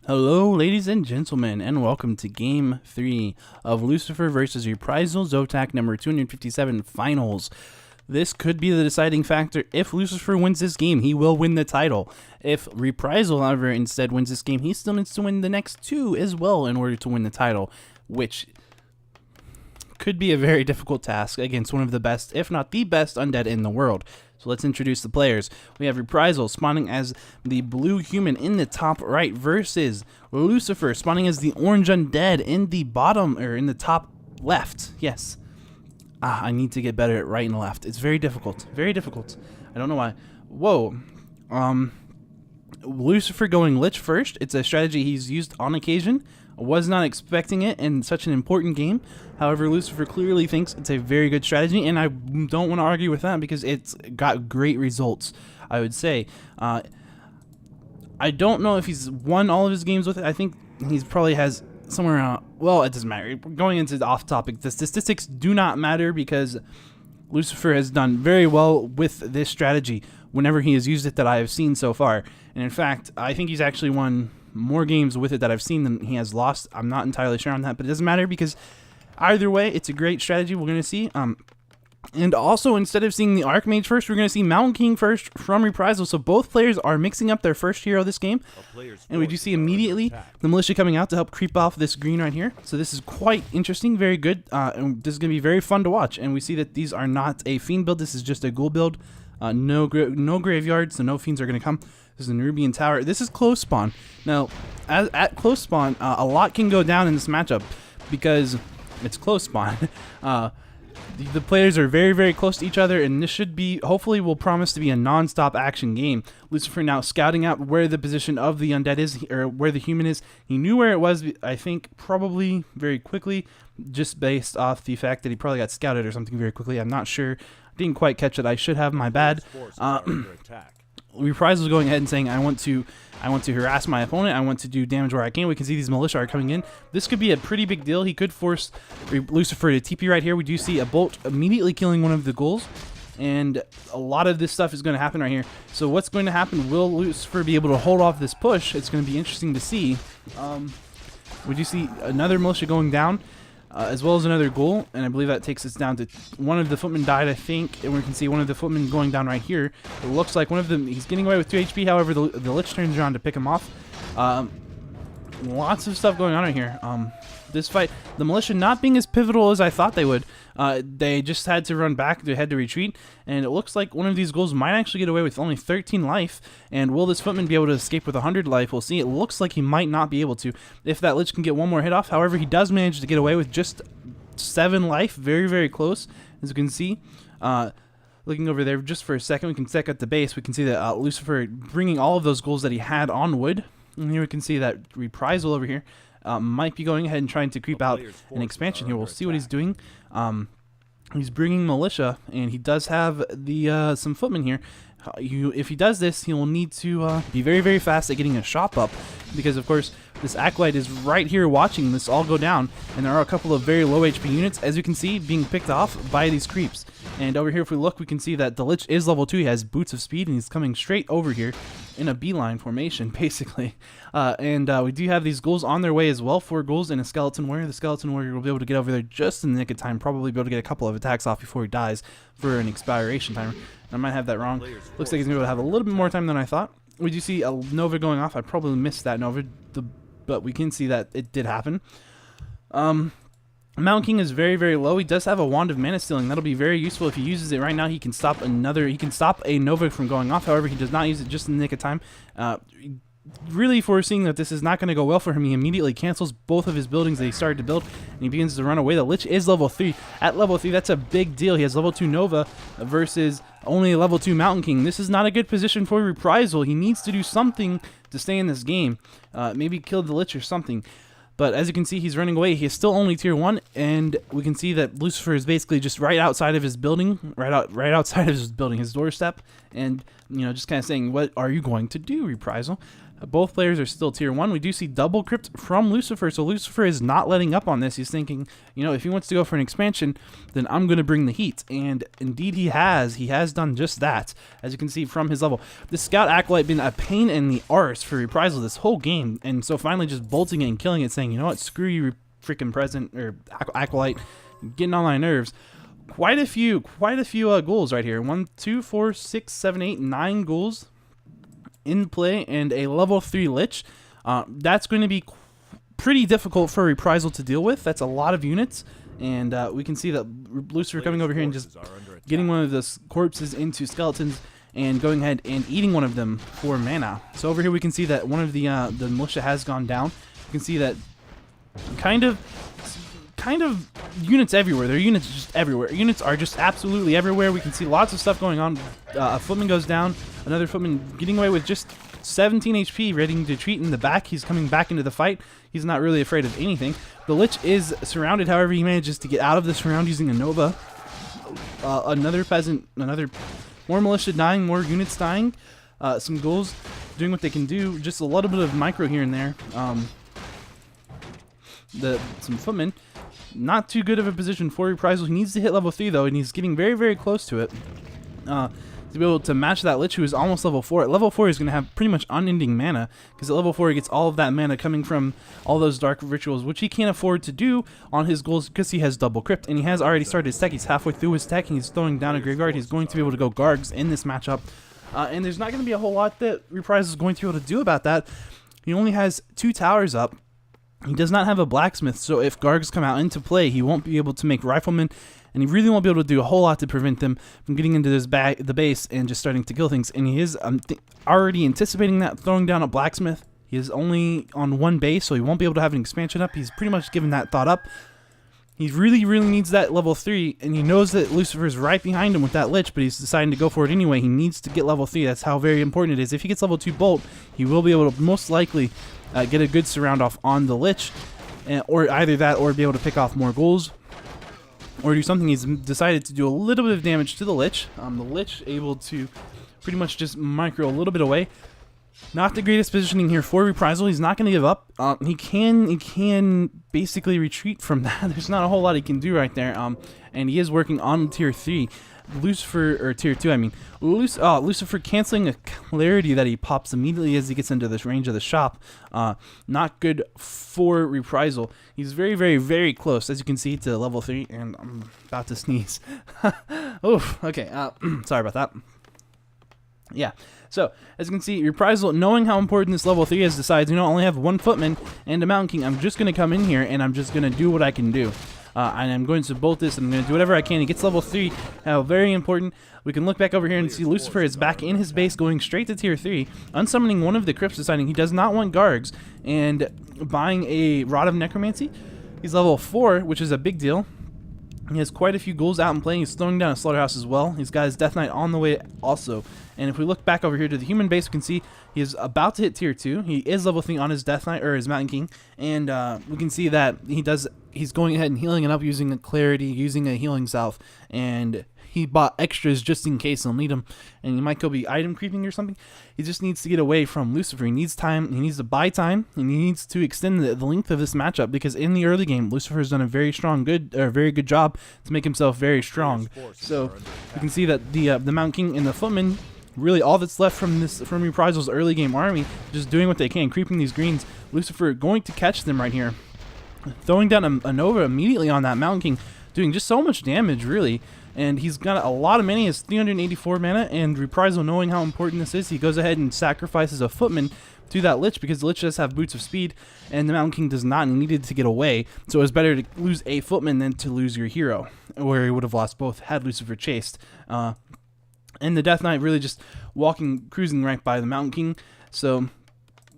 Hello, ladies and gentlemen, and welcome to Game 3 of Lucifer versus Reprisal ZOTAC number 257 Finals. This could be the deciding factor. If Lucifer wins this game, he will win the title. If Reprisal, however, instead wins this game, he still needs to win the next two as well in order to win the title, which could be a very difficult task against one of the best, if not the best, undead in the world. So let's introduce the players. We have Reprisal spawning as the blue human in the top right versus Lucifer spawning as the orange undead in the bottom, or in the top left. Yes. I need to get better at right and left. It's very difficult. Very difficult. I don't know why. Whoa. Lucifer going Lich first. It's a strategy he's used on occasion. I was not expecting it in such an important game. However, Lucifer clearly thinks it's a very good strategy, and I don't want to argue with that because it's got great results, I would say. I don't know if he's won all of his games with it. I think he's probably has somewhere around, well, it doesn't matter. Going into the off topic, the statistics do not matter because Lucifer has done very well with this strategy whenever he has used it that I have seen so far. And in fact, I think he's actually won more games with it that I've seen than he has lost. I'm not entirely sure on that, but it doesn't matter because either way, it's a great strategy we're going to see. And also, instead of seeing the Archmage first, we're going to see Mountain King first from Reprisal. So both players are mixing up their first hero this game. And we do see immediately the Militia coming out to help creep off this green right here. So this is quite interesting, very good. And this is going to be very fun to watch. And we see that these are not a Fiend build. This is just a Ghoul build. No graveyard, so no Fiends are going to come. This is the Nerubian Tower. This is close spawn. Now, at close spawn, a lot can go down in this matchup because it's close spawn. The players are very, very close to each other, and this should be, hopefully, will promise to be a non-stop action game. Lucifer now scouting out where the position of the undead is, or where the human is. He knew where it was, I think, probably very quickly, just based off the fact that he probably got scouted or something very quickly. I'm not sure. I didn't quite catch it. I should have, my bad. Reprisal is going ahead and saying, I want to harass my opponent. I want to do damage where I can. We can see these militia are coming in. This could be a pretty big deal. He could force Lucifer to TP right here. We do see a bolt immediately killing one of the ghouls, and a lot of this stuff is going to happen right here. So what's going to happen? Will Lucifer be able to hold off this push? It's going to be interesting to see. We do see another militia going down, as well as another ghoul, and I believe that takes us down to one of the footmen died, I think, and we can see one of the footmen going down right here. It looks like one of them, he's getting away with 2 HP, however, the Lich turns around to pick him off. Lots of stuff going on right here. This fight, the militia not being as pivotal as I thought they would. They just had to run back, they had to retreat, and it looks like one of these ghouls might actually get away with only 13 life, and will this footman be able to escape with 100 life? We'll see. It looks like he might not be able to if that Lich can get one more hit off. However, he does manage to get away with just 7 life, very, very close, as you can see. Looking over there just for a second, we can check out the base. We can see that Lucifer bringing all of those ghouls that he had on wood, and here we can see that Reprisal over here might be going ahead and trying to creep out an expansion here. We'll see what he's doing. He's bringing militia, and he does have the some footmen here. If he does this, he will need to be very, very fast at getting a shop up, because of course this Acolyte is right here watching this all go down, and there are a couple of very low HP units, as you can see, being picked off by these creeps. And over here, if we look, we can see that the Lich is level 2. He has Boots of Speed, and he's coming straight over here in a beeline formation, basically. We do have these ghouls on their way as well. 4 ghouls and a Skeleton Warrior. The Skeleton Warrior will be able to get over there just in the nick of time, probably be able to get a couple of attacks off before he dies for an expiration timer. I might have that wrong. Looks like he's going to be able to have a little bit more time than I thought. We do see a Nova going off. I probably missed that Nova, but we can see that it did happen. Mountain King is very, very low. He does have a Wand of Mana Stealing. That'll be very useful if he uses it right now. He can stop a Nova from going off. However, he does not use it just in the nick of time. Really foreseeing that this is not going to go well for him, he immediately cancels both of his buildings that he started to build, and he begins to run away. The Lich is level 3. At level 3, that's a big deal. He has level 2 Nova versus only a level 2 Mountain King. This is not a good position for Reprisal. He needs to do something to stay in this game. Maybe kill the Lich or something. But as you can see, he's running away. He is still only tier 1, and we can see that Lucifer is basically just right outside of his building, right outside of his building, his doorstep, and just kind of saying, "What are you going to do, Reprisal?" Both players are still tier 1. We do see double crypt from Lucifer, so Lucifer is not letting up on this. He's thinking, you know, if he wants to go for an expansion, then I'm going to bring the heat. And indeed he has. He has done just that, as you can see from his level. The Scout Acolyte been a pain in the arse for Reprisal this whole game, and so finally just bolting it and killing it, saying, you know what, screw you, freaking Present, or Acolyte, getting on my nerves. Quite a few ghouls right here. 1, 2, 4, 6, 7, 8, 9 ghouls in play, and a level 3 Lich. That's going to be pretty difficult for Reprisal to deal with. That's a lot of units, and we can see that Lucifer coming over here and just getting one of the corpses into skeletons and going ahead and eating one of them for mana. So over here we can see that one of the militia has gone down. You can see that kind of units everywhere. There are units just everywhere. Units are just absolutely everywhere. We can see lots of stuff going on. A footman goes down. Another footman getting away with just 17 HP, ready to retreat in the back. He's coming back into the fight. He's not really afraid of anything. The Lich is surrounded. However, he manages to get out of this round using a Nova. Another peasant, more militia dying, more units dying. Some ghouls doing what they can do. Just a little bit of micro here and there. Some footmen. Not too good of a position for Reprisal. He needs to hit level 3 though, and he's getting very, very close to it. To be able to match that Lich, who is almost level 4. At level 4, he's going to have pretty much unending mana, because at level 4, he gets all of that mana coming from all those dark rituals, which he can't afford to do on his goals because he has double crypt, and he has already started his tech. He's halfway through his tech, and he's throwing down a graveyard. He's going to be able to go Gargs in this matchup, and there's not going to be a whole lot that Reprisal is going to be able to do about that. He only has 2 towers up. He does not have a blacksmith, so if Gargs come out into play, he won't be able to make riflemen, and he really won't be able to do a whole lot to prevent them from getting into the base and just starting to kill things. And he is already anticipating that, throwing down a blacksmith. He is only on 1 base, so he won't be able to have an expansion up. He's pretty much given that thought up. He really, really needs that level 3, and he knows that Lucifer's right behind him with that Lich, but he's deciding to go for it anyway. He needs to get level 3. That's how very important it is. If he gets level 2 Bolt, he will be able to most likely get a good surround off on the Lich, or either that or be able to pick off more ghouls, or do something. He's decided to do a little bit of damage to the Lich. The Lich able to pretty much just micro a little bit away. Not the greatest positioning here for Reprisal. He's not going to give up. He can basically retreat from that. There's not a whole lot he can do right there. And he is working on tier 3. Lucifer, or tier 2, I mean. Lucifer canceling a clarity that he pops immediately as he gets into this range of the shop. Not good for Reprisal. He's very, very, very close, as you can see, to level 3. And I'm about to sneeze. Oof, okay, sorry about that. Yeah, so as you can see, Reprisal, knowing how important this level 3 is, decides, you know, I only have 1 footman and a Mountain King. I'm just going to come in here and I'm just going to do what I can do. And I'm going to bolt this, and I'm going to do whatever I can. He gets level 3, very important. We can look back over here and see Lucifer is back in his base, going straight to tier 3, unsummoning one of the crypts, deciding he does not want Gargs, and buying a Rod of Necromancy. He's level 4, which is a big deal. He has quite a few ghouls out and playing. He's throwing down a Slaughterhouse as well. He's got his Death Knight on the way also. And if we look back over here to the human base, we can see he is about to hit tier 2. He is level 3 on his Death Knight, or his Mountain King. And we can see that he's going ahead and healing it up using a Clarity, using a Healing Salve. And he bought extras just in case he'll need them. And he might go be item creeping or something. He just needs to get away from Lucifer. He needs time. He needs to buy time. And he needs to extend the length of this matchup. Because in the early game, Lucifer has done a very good job to make himself very strong. So you can see that the Mountain King and the Footman, really all that's left from Reprisal's early game army, just doing what they can, creeping these greens. Lucifer going to catch them right here, throwing down a Nova immediately on that Mountain King, doing just so much damage, really. And he's got a lot of mana. He has 384 mana, and Reprisal, knowing how important this is, he goes ahead and sacrifices a Footman to that Lich, because the Lich does have Boots of Speed, and the Mountain King does not, and he needed to get away. So it was better to lose a Footman than to lose your hero, where he would have lost both had Lucifer chased. And the Death Knight really just cruising right by the Mountain King. So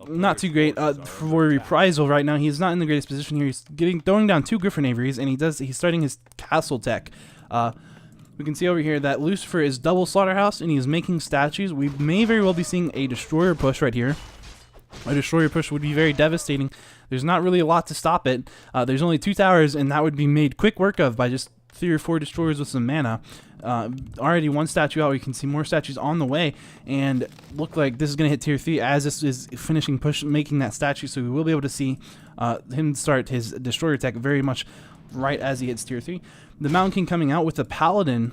not too great for Reprisal right now. He's not in the greatest position here. He's throwing down 2 Griffin Aviaries, and he's starting his castle tech. We can see over here that Lucifer is double Slaughterhouse, and he is making statues. We may very well be seeing a Destroyer push right here. A Destroyer push would be very devastating. There's not really a lot to stop it. There's only 2 towers, and that would be made quick work of by just 3 or 4 Destroyers with some mana. Already one statue out. We can see more statues on the way, and look like this is going to hit tier 3 as this is finishing push, making that statue. So we will be able to see him start his destroyer attack very much right as he hits tier 3. The Mountain King coming out with the Paladin,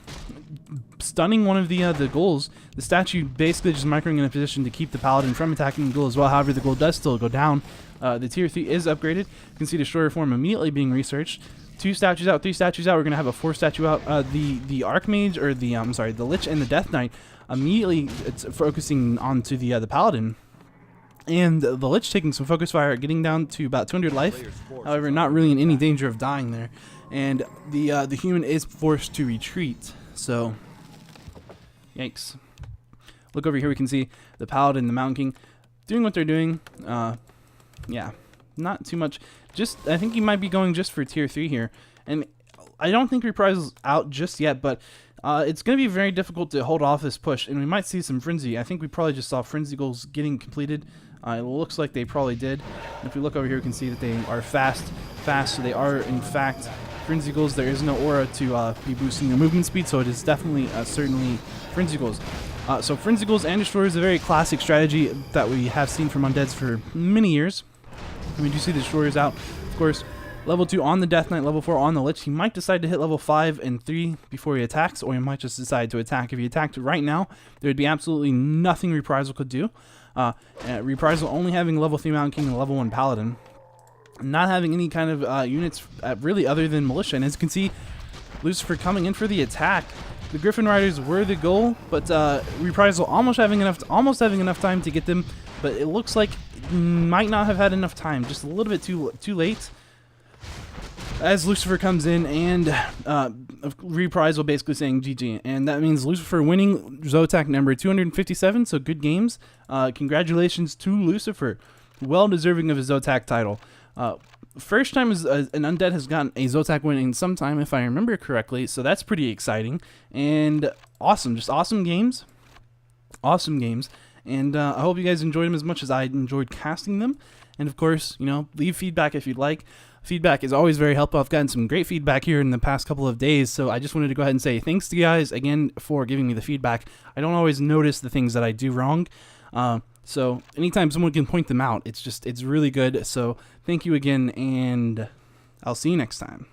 stunning one of the ghouls. The statue basically just microing in a position to keep the Paladin from attacking the ghoul as well. However, the ghoul does still go down. The tier 3 is upgraded. You can see destroyer form immediately being researched. 2 statues out, 3 statues out. We're gonna have a 4 statue out. The Archmage, or the Lich and the Death Knight, immediately it's focusing onto the Paladin. And the Lich taking some focus fire, getting down to about 200 life. However, not really in any danger of dying there. And the human is forced to retreat. So, yikes. Look over here, we can see the Paladin, the Mountain King, doing what they're doing. Yeah, not too much. Just, I think he might be going just for tier 3 here. And I don't think Reprisal's out just yet, but it's going to be very difficult to hold off this push. And we might see some Frenzy. I think we probably just saw Frenzy goals getting completed. It looks like they probably did. If we look over here, we can see that they are fast. So they are, in fact, Frenzy goals. There is no aura to be boosting your movement speed, so it is definitely, certainly, Frenzy goals. So Frenzy goals and Destroyer is a very classic strategy that we have seen from Undeads for many years. And we do see the Destroyers out. Of course, level 2 on the Death Knight, level 4 on the Lich. He might decide to hit level 5 and 3 before he attacks, or he might just decide to attack. If he attacked right now, there would be absolutely nothing Reprisal could do. Reprisal only having level 3 Mountain King and level 1 Paladin. Not having any kind of units really other than Militia. And as you can see, Lucifer coming in for the attack. The Griffin Riders were the goal, but Reprisal almost having enough time to get them, but it looks like might not have had enough time, just a little bit too late. As Lucifer comes in and Reprisal basically saying GG, and that means Lucifer winning ZOTAC number 257. So good games. Congratulations to Lucifer, well deserving of his ZOTAC title. First time an Undead has gotten a ZOTAC win in some time, if I remember correctly, so that's pretty exciting. And awesome, just awesome games. Awesome games. And I hope you guys enjoyed them as much as I enjoyed casting them. And of course, you know, leave feedback if you'd like. Feedback is always very helpful. I've gotten some great feedback here in the past couple of days, so I just wanted to go ahead and say thanks to you guys again for giving me the feedback. I don't always notice the things that I do wrong. So anytime someone can point them out, it's really good. So thank you again, and I'll see you next time.